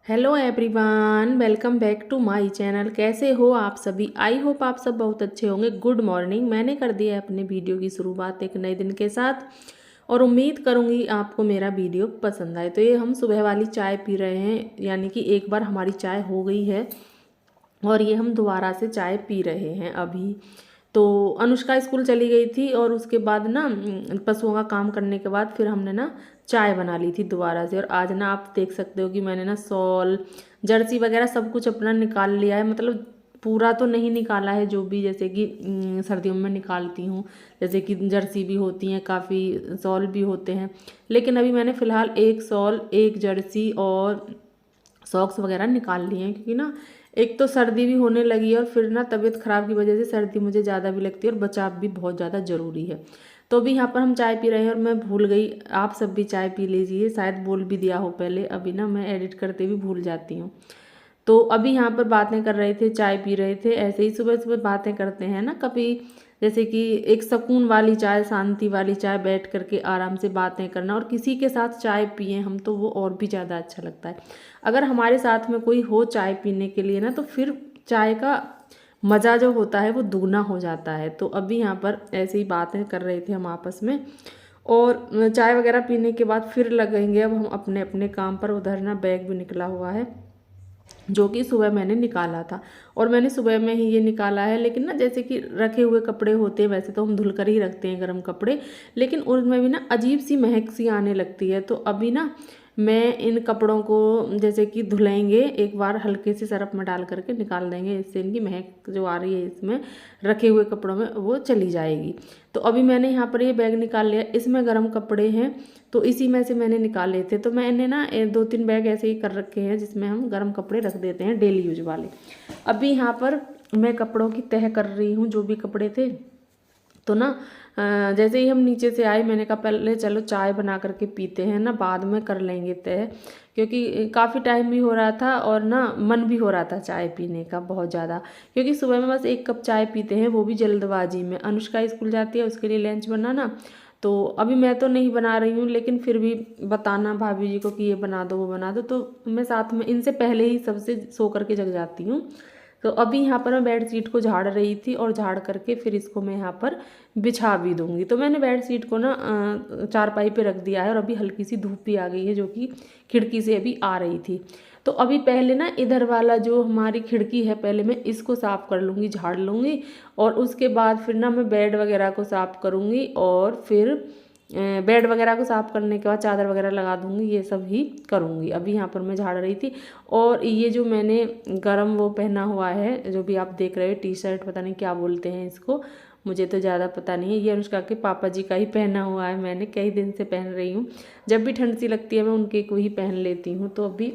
Hello everyone, welcome back to my channel. कैसे हो आप सभी? आई होप आप सब बहुत अच्छे होंगे। Good morning. मैंने कर दिया है अपने वीडियो की शुरुआत एक नए दिन के साथ और उम्मीद करूंगी आपको मेरा वीडियो पसंद आए। तो ये हम सुबह वाली चाय पी रहे हैं, यानी कि एक बार हमारी चाय हो गई है और ये हम दोबारा से चाय पी रहे हैं अभी। तो अनुष्का स्कूल चली गई थी और उसके बाद ना पशुओं का काम करने के बाद फिर हमने ना चाय बना ली थी दोबारा से। और आज ना आप देख सकते हो कि मैंने ना शॉल जर्सी वगैरह सब कुछ अपना निकाल लिया है। मतलब पूरा तो नहीं निकाला है, जो भी जैसे कि सर्दियों में निकालती हूँ, जैसे कि जर्सी भी होती हैं, काफ़ी शॉल भी होते हैं। लेकिन अभी मैंने फ़िलहाल एक शॉल, एक जर्सी और सॉक्स वगैरह निकाल लिए हैं, क्योंकि ना एक तो सर्दी भी होने लगी है और फिर ना तबीयत ख़राब की वजह से सर्दी मुझे ज़्यादा भी लगती है और बचाव भी बहुत ज़्यादा ज़रूरी है। तो अभी यहाँ पर हम चाय पी रहे हैं और मैं भूल गई, आप सब भी चाय पी लीजिए। शायद बोल भी दिया हो पहले, अभी ना मैं एडिट करते भी भूल जाती हूँ। तो अभी यहाँ पर बातें कर रहे थे, चाय पी रहे थे। ऐसे ही सुबह सुबह बातें करते हैं ना कभी, जैसे कि एक सुकून वाली चाय, शांति वाली चाय, बैठ करके आराम से बातें करना और किसी के साथ चाय पिए हम तो वो और भी ज़्यादा अच्छा लगता है। अगर हमारे साथ में कोई हो चाय पीने के लिए ना, तो फिर चाय का मज़ा जो होता है वो दुगना हो जाता है। तो अभी यहाँ पर ऐसे ही बातें कर रहे थे हम आपस में और चाय वगैरह पीने के बाद फिर लगेंगे अब हम अपने अपने काम पर। उधर ना बैग भी निकला हुआ है जो कि सुबह मैंने निकाला था और मैंने सुबह में ही ये निकाला है। लेकिन ना जैसे कि रखे हुए कपड़े होते हैं, वैसे तो हम धुल कर ही रखते हैं गर्म कपड़े, लेकिन उनमें भी ना अजीब सी महक सी आने लगती है। तो अभी ना मैं इन कपड़ों को जैसे कि धुलेंगे, एक बार हल्के से सरफ में डाल करके निकाल देंगे, इससे इनकी महक जो आ रही है इसमें रखे हुए कपड़ों में वो चली जाएगी। तो अभी मैंने यहाँ पर ये बैग निकाल लिया, इसमें गर्म कपड़े हैं तो इसी में से मैंने निकाले थे। तो मैंने ना 2-3 बैग ऐसे ही कर रखे हैं जिसमें हम गर्म कपड़े रख देते हैं, डेली यूज वाले। अभी यहाँ पर मैं कपड़ों की तह कर रही हूँ, जो भी कपड़े थे। तो ना जैसे ही हम नीचे से आए, मैंने कहा पहले चलो चाय बना करके पीते हैं ना, बाद में कर लेंगे तय, क्योंकि काफ़ी टाइम भी हो रहा था और ना मन भी हो रहा था चाय पीने का बहुत ज़्यादा। क्योंकि सुबह में बस एक कप चाय पीते हैं, वो भी जल्दबाजी में। अनुष्का स्कूल जाती है, उसके लिए लंच बनाना, तो अभी मैं तो नहीं बना रही हूँ, लेकिन फिर भी बताना भाभी जी को कि ये बना दो वो बना दो, तो मैं साथ में इनसे पहले ही सबसे सो करके जग जाती हूँ। तो अभी यहाँ पर मैं बेड शीट को झाड़ रही थी और झाड़ करके फिर इसको मैं यहाँ पर बिछा भी दूंगी। तो मैंने बेड शीट को ना चारपाई पे रख दिया है और अभी हल्की सी धूप भी आ गई है, जो कि खिड़की से अभी आ रही थी। तो अभी पहले ना इधर वाला जो हमारी खिड़की है, पहले मैं इसको साफ़ कर लूँगी, झाड़ लूँगी, और उसके बाद फिर ना मैं बेड वगैरह को साफ़ करूँगी और फिर बेड वगैरह को साफ़ करने के बाद चादर वगैरह लगा दूँगी, ये सब ही करूँगी। अभी यहाँ पर मैं झाड़ रही थी और ये जो मैंने गरम वो पहना हुआ है, जो भी आप देख रहे हो, टी शर्ट, पता नहीं क्या बोलते हैं इसको, मुझे तो ज़्यादा पता नहीं है। ये अनुष्का के पापा जी का ही पहना हुआ है, मैंने कई दिन से पहन रही हूँ। जब भी ठंड सी लगती है मैं उनके को ही पहन लेती हूँ। तो अभी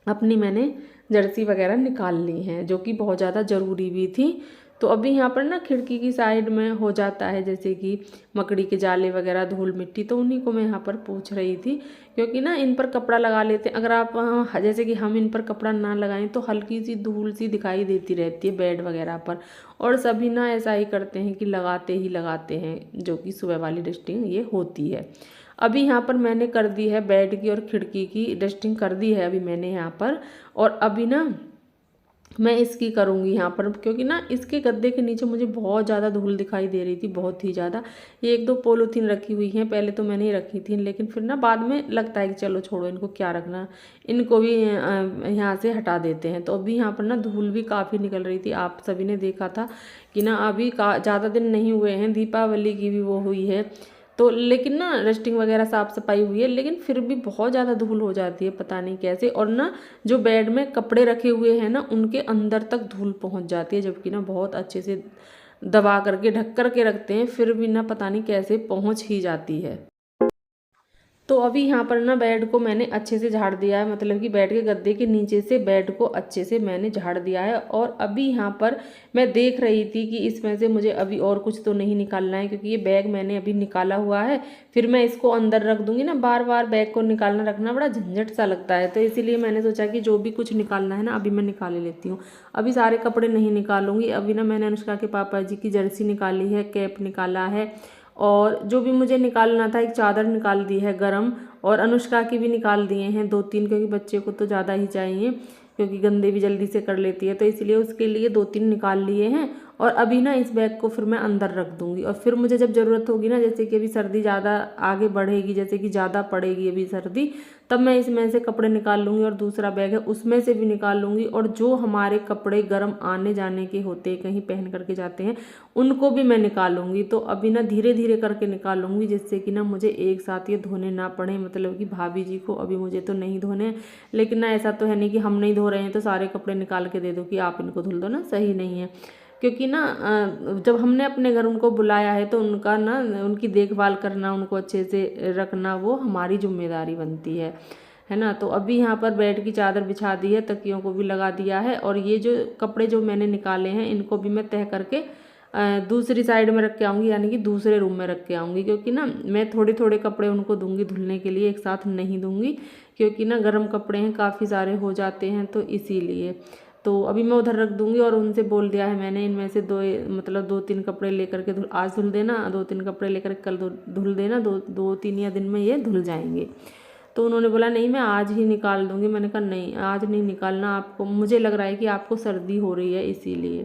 अपनी मैंने जर्सी वगैरह निकाल ली हैं, जो कि बहुत ज़्यादा ज़रूरी भी थी। तो अभी यहाँ पर ना खिड़की की साइड में हो जाता है जैसे कि मकड़ी के जाले वगैरह, धूल मिट्टी, तो उन्हीं को मैं यहाँ पर पोंछ रही थी। क्योंकि ना इन पर कपड़ा लगा लेते हैं, अगर आप जैसे कि हम इन पर कपड़ा ना लगाएं तो हल्की सी धूल सी दिखाई देती रहती है बेड वगैरह पर, और सभी ना ऐसा ही करते हैं कि लगाते ही लगाते हैं, जो कि सुबह वाली डस्टिंग ये होती है। अभी यहाँ पर मैंने कर दी है बेड की और खिड़की की डस्टिंग कर दी है अभी मैंने यहाँ पर। और अभी ना मैं इसकी करूँगी यहाँ पर, क्योंकि ना इसके गद्दे के नीचे मुझे बहुत ज़्यादा धूल दिखाई दे रही थी, बहुत ही ज़्यादा। ये 1-2 पॉलीथीन रखी हुई हैं, पहले तो मैंने ही रखी थी, लेकिन फिर ना बाद में लगता है कि चलो छोड़ो, इनको क्या रखना, इनको भी यहाँ से हटा देते हैं। तो अभी यहाँ पर ना धूल भी काफ़ी निकल रही थी, आप सभी ने देखा था कि ना अभी ज़्यादा दिन नहीं हुए हैं, दीपावली की भी वो हुई है, तो लेकिन ना डस्टिंग वगैरह साफ़ सफाई हुई है, लेकिन फिर भी बहुत ज़्यादा धूल हो जाती है, पता नहीं कैसे। और ना जो बेड में कपड़े रखे हुए हैं ना, उनके अंदर तक धूल पहुंच जाती है, जबकि ना बहुत अच्छे से दबा करके ढक करके रखते हैं, फिर भी ना पता नहीं कैसे पहुंच ही जाती है। तो अभी यहाँ पर ना बेड को मैंने अच्छे से झाड़ दिया है, मतलब कि बेड के गद्दे के नीचे से बेड को अच्छे से मैंने झाड़ दिया है। और अभी यहाँ पर मैं देख रही थी कि इसमें से मुझे अभी और कुछ तो नहीं निकालना है, क्योंकि ये बैग मैंने अभी निकाला हुआ है, फिर मैं इसको अंदर रख दूंगी ना, बार बार बैग को निकालना रखना बड़ा झंझट सा लगता है। तो इसीलिए मैंने सोचा कि जो भी कुछ निकालना है ना अभी मैं निकाल लेती हूँ। अभी सारे कपड़े नहीं निकालूंगी। अभी ना मैंने अनुष्का के पापा जी की जर्सी निकाली है, कैप निकाला है, और जो भी मुझे निकालना था, एक चादर निकाल दी है गरम, और अनुष्का की भी निकाल दिए हैं 2-3, क्योंकि बच्चे को तो ज़्यादा ही चाहिए, क्योंकि गंदे भी जल्दी से कर लेती है, तो इसलिए उसके लिए 2-3 निकाल लिए हैं। और अभी ना इस बैग को फिर मैं अंदर रख दूंगी, और फिर मुझे जब ज़रूरत होगी ना, जैसे कि अभी सर्दी ज़्यादा आगे बढ़ेगी, जैसे कि ज़्यादा पड़ेगी अभी सर्दी, तब मैं इसमें से कपड़े निकाल लूँगी और दूसरा बैग है उसमें से भी निकाल लूँगी। और जो हमारे कपड़े गर्म आने जाने के होते हैं, कहीं पहन करके जाते हैं, उनको भी मैं निकालूंगी। तो अभी ना धीरे धीरे करके निकालूंगी, जिससे कि ना मुझे एक साथ ये धोने ना पड़े, मतलब कि भाभी जी को अभी मुझे तो नहीं धोने। लेकिन ना ऐसा तो है नहीं कि हम नहीं धो रहे हैं तो सारे कपड़े निकाल के दे दो कि आप इनको धुल दो ना, सही नहीं है। क्योंकि ना जब हमने अपने घर उनको बुलाया है तो उनका ना उनकी देखभाल करना, उनको अच्छे से रखना, वो हमारी जिम्मेदारी बनती है ना। तो अभी यहाँ पर बेड की चादर बिछा दी है, तकियों को भी लगा दिया है, और ये जो कपड़े जो मैंने निकाले हैं इनको भी मैं तह करके दूसरी साइड में रख के आऊँगी, यानी कि दूसरे रूम में रख के आऊँगी। क्योंकि ना मैं थोड़े थोड़े कपड़े उनको दूंगी धुलने के लिए, एक साथ नहीं दूंगी, क्योंकि ना गर्म कपड़े हैं, काफ़ी सारे हो जाते हैं, तो इसीलिए। तो अभी मैं उधर रख दूंगी, और उनसे बोल दिया है मैंने इनमें से मतलब 2-3 कपड़े लेकर के आज धुल देना, 2-3 कपड़े लेकर कल धुल देना, 2-3 या दिन में ये धुल जाएंगे। तो उन्होंने बोला नहीं मैं आज ही निकाल दूंगी। मैंने कहा नहीं, आज नहीं निकालना आपको, मुझे लग रहा है कि आपको सर्दी हो रही है इसीलिए,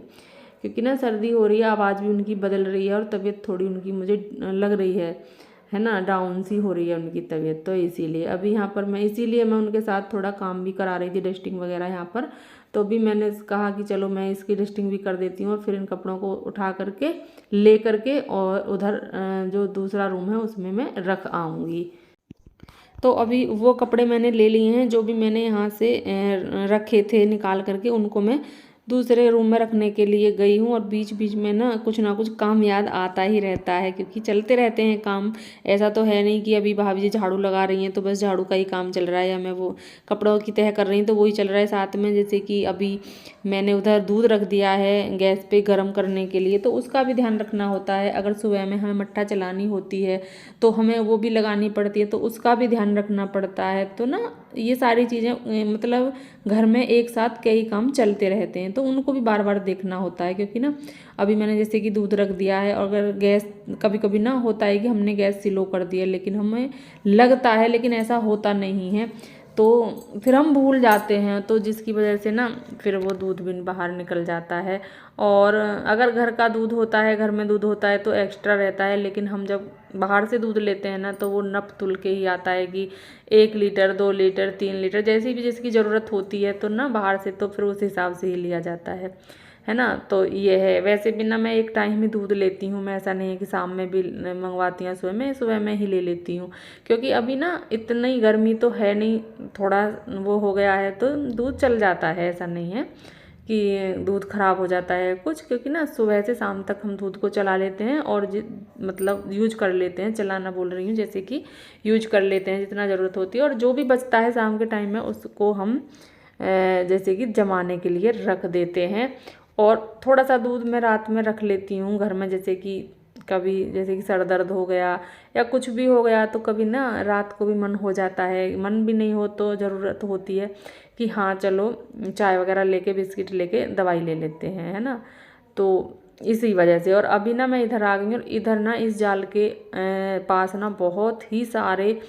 क्योंकि ना सर्दी हो रही है, आवाज़ भी उनकी बदल रही है, और तबीयत थोड़ी उनकी मुझे लग रही है ना, डाउन सी हो रही है उनकी तबीयत, तो इसीलिए अभी यहाँ पर मैं इसीलिए मैं उनके साथ थोड़ा काम भी करा रही थी, डस्टिंग वगैरह यहाँ पर। तो भी मैंने कहा कि चलो मैं इसकी डस्टिंग भी कर देती हूँ, और फिर इन कपड़ों को उठा करके ले करके और उधर जो दूसरा रूम है उसमें मैं रख आऊँगी। तो अभी वो कपड़े मैंने ले लिए हैं जो भी मैंने यहाँ से रखे थे निकाल करके, उनको मैं दूसरे रूम में रखने के लिए गई हूँ। और बीच बीच में ना कुछ काम याद आता ही रहता है, क्योंकि चलते रहते हैं काम। ऐसा तो है नहीं कि अभी भाभी जी झाड़ू लगा रही हैं तो बस झाड़ू का ही काम चल रहा है, या मैं वो कपड़ों की तह कर रही हूँ तो वही चल रहा है साथ में। जैसे कि अभी मैंने उधर दूध रख दिया है गैस पे गर्म करने के लिए, तो उसका भी ध्यान रखना होता है। अगर सुबह में हमें मट्ठा चलानी होती है तो हमें वो भी लगानी पड़ती है, तो उसका भी ध्यान रखना पड़ता है। तो ना ये सारी चीज़ें मतलब घर में एक साथ कई काम चलते रहते हैं, तो उनको भी बार बार देखना होता है। क्योंकि ना अभी मैंने जैसे कि दूध रख दिया है, और अगर गैस कभी कभी ना होता है कि हमने गैस स्लो कर दी है, लेकिन हमें लगता है, लेकिन ऐसा होता नहीं है, तो फिर हम भूल जाते हैं, तो जिसकी वजह से ना फिर वो दूध भी बाहर निकल जाता है। और अगर घर का दूध होता है, घर में दूध होता है तो एक्स्ट्रा रहता है, लेकिन हम जब बाहर से दूध लेते हैं ना तो वो नप तुल के ही आता है कि 1 लीटर 2 लीटर 3 लीटर जैसी भी जिसकी ज़रूरत होती है, तो ना बाहर से तो फिर उस हिसाब से ही लिया जाता है ना। तो ये है। वैसे भी ना मैं एक टाइम ही दूध लेती हूँ, मैं ऐसा नहीं है कि शाम में भी मंगवाती हूँ, सुबह में ही ले लेती हूँ। क्योंकि अभी ना इतनी गर्मी तो है नहीं, थोड़ा वो हो गया है तो दूध चल जाता है, ऐसा नहीं है कि दूध ख़राब हो जाता है कुछ। क्योंकि ना सुबह से शाम तक हम दूध को चला लेते हैं, और मतलब यूज कर लेते हैं, चलाना बोल रही हूँ, जैसे कि यूज कर लेते हैं जितना ज़रूरत होती है, और जो भी बचता है शाम के टाइम में उसको हम जैसे कि जमाने के लिए रख देते हैं। और थोड़ा सा दूध मैं रात में रख लेती हूँ घर में, जैसे कि कभी जैसे कि सर दर्द हो गया या कुछ भी हो गया, तो कभी ना रात को भी मन हो जाता है, मन भी नहीं हो तो ज़रूरत होती है कि हाँ चलो चाय वगैरह लेके बिस्किट लेके दवाई ले लेते हैं, है ना। तो इसी वजह से। और अभी ना मैं इधर आ गई हूँ, और इधर ना इस जाल के पास ना बहुत ही सारे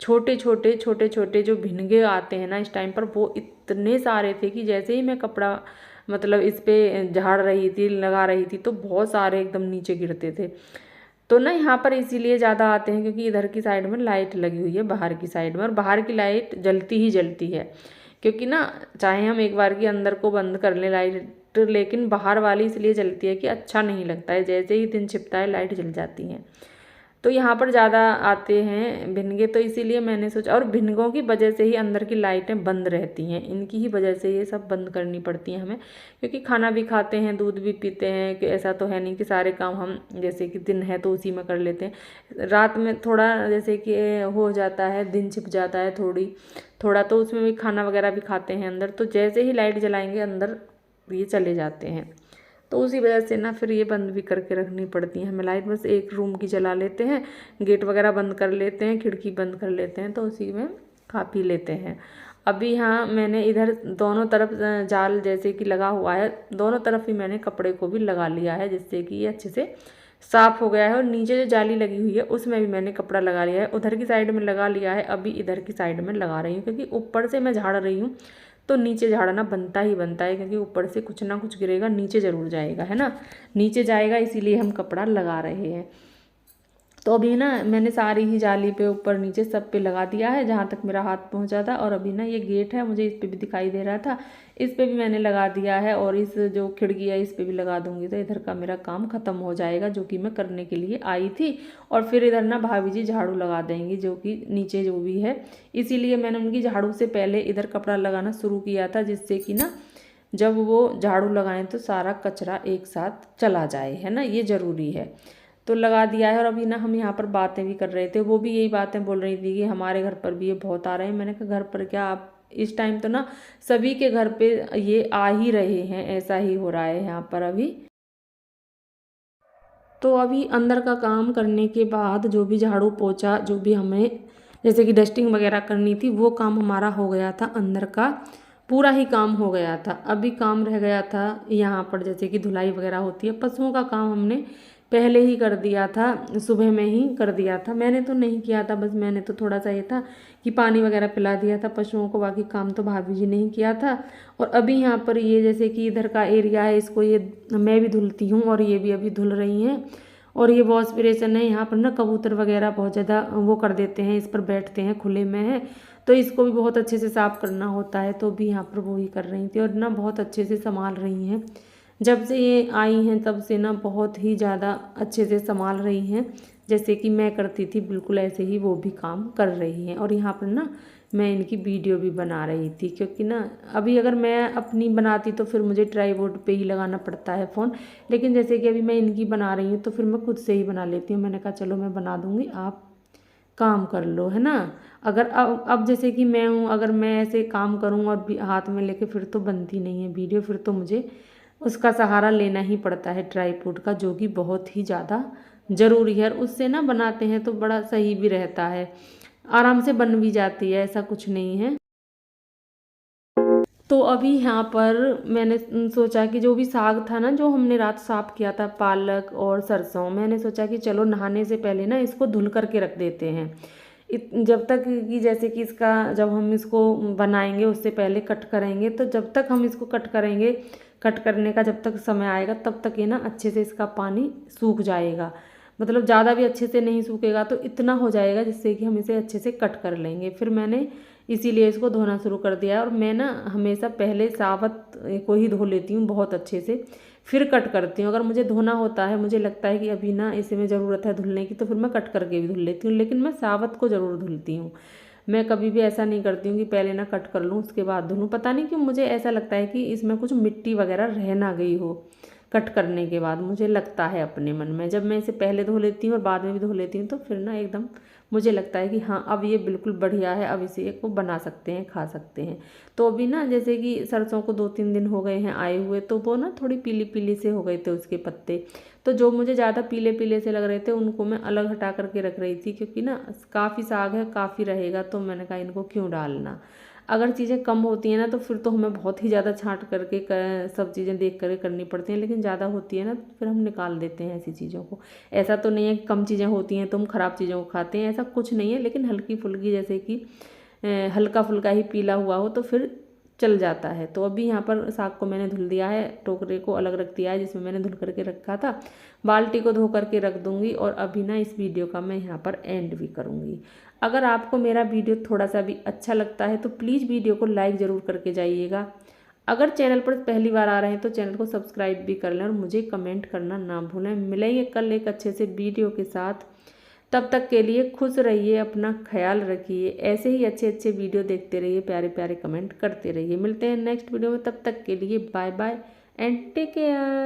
छोटे छोटे जो भिनगे आते हैं ना इस टाइम पर, वो इतने सारे थे कि जैसे ही मैं कपड़ा मतलब इस पे झाड़ रही थी, लगा रही थी, तो बहुत सारे एकदम नीचे गिरते थे। तो ना यहाँ पर इसीलिए ज़्यादा आते हैं क्योंकि इधर की साइड में लाइट लगी हुई है, बाहर की साइड में, और बाहर की लाइट जलती ही जलती है। क्योंकि ना चाहे हम एक बार की अंदर को बंद कर लें लाइट, लेकिन बाहर वाली इसलिए जलती है कि अच्छा नहीं लगता है, जैसे ही दिन छिपता है लाइट जल जाती है। तो यहाँ पर ज़्यादा आते हैं भिनगे, तो इसीलिए मैंने सोचा, और भिनगों की वजह से ही अंदर की लाइटें बंद रहती हैं, इनकी ही वजह से ये सब बंद करनी पड़ती हैं हमें। क्योंकि खाना भी खाते हैं, दूध भी पीते हैं, कि ऐसा तो है नहीं कि सारे काम हम जैसे कि दिन है तो उसी में कर लेते हैं। रात में थोड़ा जैसे कि हो जाता है, दिन छिप जाता है थोड़ा, तो उसमें भी खाना वगैरह भी खाते हैं अंदर, तो जैसे ही लाइट जलाएंगे अंदर ये चले जाते हैं। तो उसी वजह से ना फिर ये बंद भी करके रखनी पड़ती है हमें लाइट। बस एक रूम की जला लेते हैं, गेट वगैरह बंद कर लेते हैं, खिड़की बंद कर लेते हैं, तो उसी में खा पी लेते हैं। अभी यहाँ मैंने इधर दोनों तरफ जाल जैसे कि लगा हुआ है, दोनों तरफ ही मैंने कपड़े को भी लगा लिया है, जिससे कि ये अच्छे से साफ़ हो गया है। और नीचे जो जाली लगी हुई है उसमें भी मैंने कपड़ा लगा लिया है, उधर की साइड में लगा लिया है, अभी इधर की साइड में लगा रही हूँ, क्योंकि ऊपर से मैं झाड़ रही हूँ तो नीचे झाड़ना बनता ही बनता है, क्योंकि ऊपर से कुछ ना कुछ गिरेगा, नीचे ज़रूर जाएगा, है ना, नीचे जाएगा, इसीलिए हम कपड़ा लगा रहे हैं। तो अभी ना मैंने सारी ही जाली पे ऊपर नीचे सब पे लगा दिया है जहाँ तक मेरा हाथ पहुँचा था। और अभी ना ये गेट है, मुझे इस पे भी दिखाई दे रहा था, इस पे भी मैंने लगा दिया है, और इस जो खिड़की है इस पे भी लगा दूंगी, तो इधर का मेरा काम ख़त्म हो जाएगा जो कि मैं करने के लिए आई थी। और फिर इधर ना भाभी जी झाड़ू लगा देंगी जो कि नीचे जो भी है, इसीलिए मैंने उनकी झाड़ू से पहले इधर कपड़ा लगाना शुरू किया था, जिससे कि ना जब वो झाड़ू लगाएं तो सारा कचरा एक साथ चला जाए, है ना, ये ज़रूरी है। तो लगा दिया है। और अभी ना हम यहाँ पर बातें भी कर रहे थे, वो भी यही बातें बोल रही थी कि हमारे घर पर भी ये बहुत आ रहे हैं। मैंने कहा घर पर क्या, आप इस टाइम तो ना सभी के घर पे ये आ ही रहे हैं, ऐसा ही हो रहा है यहाँ पर अभी। तो अभी अंदर का काम करने के बाद जो भी झाड़ू पोछा जो भी हमें जैसे कि डस्टिंग वगैरह करनी थी वो काम हमारा हो गया था, अंदर का पूरा ही काम हो गया था। अभी काम रह गया था यहाँ पर जैसे कि धुलाई वगैरह होती है, पशुओं का काम हमने पहले ही कर दिया था, सुबह में ही कर दिया था। मैंने तो नहीं किया था, बस मैंने तो थोड़ा सा ये था कि पानी वगैरह पिला दिया था पशुओं को, बाकी काम तो भाभी जी ने ही किया था। और अभी यहाँ पर ये जैसे कि इधर का एरिया है, इसको ये मैं भी धुलती हूँ और ये भी अभी धुल रही हैं। और ये वॉश बेसिन है, यहाँ पर ना कबूतर वगैरह बहुत ज़्यादा वो कर देते हैं, इस पर बैठते हैं, खुले में है, तो इसको भी बहुत अच्छे से साफ़ करना होता है। तो भी यहाँ पर वो ही कर रही थी और ना बहुत अच्छे से संभाल रही हैं। जब से ये आई हैं तब से ना बहुत ही ज़्यादा अच्छे से संभाल रही हैं, जैसे कि मैं करती थी बिल्कुल ऐसे ही वो भी काम कर रही हैं। और यहाँ पर ना मैं इनकी वीडियो भी बना रही थी, क्योंकि ना अभी अगर मैं अपनी बनाती तो फिर मुझे ट्राईपोड पे ही लगाना पड़ता है फ़ोन, लेकिन जैसे कि अभी मैं इनकी बना रही हूँ तो फिर मैं खुद से ही बना लेती हूँ। मैंने कहा चलो मैं बना दूँगी, आप काम कर लो, है ना। अगर अब जैसे कि मैं हूँ, अगर मैं ऐसे काम करूँ और हाथ में लेके, फिर तो बनती नहीं है वीडियो, फिर तो मुझे उसका सहारा लेना ही पड़ता है ट्राईपोड का, जो कि बहुत ही ज़्यादा ज़रूरी है। और उससे ना बनाते हैं तो बड़ा सही भी रहता है, आराम से बन भी जाती है, ऐसा कुछ नहीं है। तो अभी यहाँ पर मैंने सोचा कि जो भी साग था ना जो हमने रात साफ़ किया था, पालक और सरसों, मैंने सोचा कि चलो नहाने से पहले ना इसको धुल करके रख देते हैं। जब तक कि जैसे कि इसका जब हम इसको बनाएंगे उससे पहले कट करेंगे, तो जब तक हम इसको कट करेंगे, कट करने का जब तक समय आएगा तब तक ये ना अच्छे से इसका पानी सूख जाएगा। मतलब ज़्यादा भी अच्छे से नहीं सूखेगा, तो इतना हो जाएगा जिससे कि हम इसे अच्छे से कट कर लेंगे। फिर मैंने इसीलिए इसको धोना शुरू कर दिया। और मैं ना हमेशा पहले साबुत को ही धो लेती हूँ बहुत अच्छे से, फिर कट करती हूँ। अगर मुझे धोना होता है, मुझे लगता है कि अभी ना इसे में ज़रूरत है धुलने की, तो फिर मैं कट करके भी धुल लेती हूँ, लेकिन मैं साबुत को ज़रूर धुलती हूँ। मैं कभी भी ऐसा नहीं करती हूँ कि पहले ना कट कर लूँ उसके बाद धुलूँ। पता नहीं क्यों मुझे ऐसा लगता है कि इसमें कुछ मिट्टी वगैरह रह ना गई हो कट करने के बाद, मुझे लगता है अपने मन में। जब मैं इसे पहले धो लेती हूँ और बाद में भी धो लेती हूँ तो फिर ना एकदम मुझे लगता है कि हाँ अब ये बिल्कुल बढ़िया है, अब इसे को बना सकते हैं, खा सकते हैं। तो अभी ना जैसे कि सरसों को 2-3 दिन हो गए हैं आए हुए, तो वो ना थोड़ी पीली पीली से हो गए थे उसके पत्ते, तो जो मुझे ज़्यादा पीले पीले से लग रहे थे उनको मैं अलग हटा करके रख रही थी, क्योंकि ना काफ़ी साग है, काफ़ी रहेगा, तो मैंने कहा इनको क्यों डालना। अगर चीज़ें कम होती हैं ना तो फिर तो हमें बहुत ही ज़्यादा छाँट करके सब चीज़ें देख कर करनी पड़ती हैं, लेकिन ज़्यादा होती है ना तो फिर हम निकाल देते हैं ऐसी चीज़ों को। ऐसा तो नहीं है कि कम चीज़ें होती हैं तो हम ख़राब चीज़ों को खाते हैं, ऐसा कुछ नहीं है, लेकिन हल्की फुल्की जैसे कि हल्का फुल्का ही पीला हुआ हो तो फिर चल जाता है। तो अभी यहाँ पर साग को मैंने धुल दिया है, टोकरे को अलग रख दिया है जिसमें मैंने धुल करके रखा था, बाल्टी को धो करके रख दूँगी। और अभी ना इस वीडियो का मैं यहाँ पर एंड भी करूँगी। अगर आपको मेरा वीडियो थोड़ा सा भी अच्छा लगता है तो प्लीज़ वीडियो को लाइक ज़रूर करके जाइएगा। अगर चैनल पर पहली बार आ रहे हैं तो चैनल को सब्सक्राइब भी कर लें और मुझे कमेंट करना ना भूलें। मिलेंगे कल एक अच्छे से वीडियो के साथ, तब तक के लिए खुश रहिए, अपना ख्याल रखिए, ऐसे ही अच्छे अच्छे वीडियो देखते रहिए, प्यारे प्यारे कमेंट करते रहिए। मिलते हैं नेक्स्ट वीडियो में, तब तक के लिए bye bye and take care.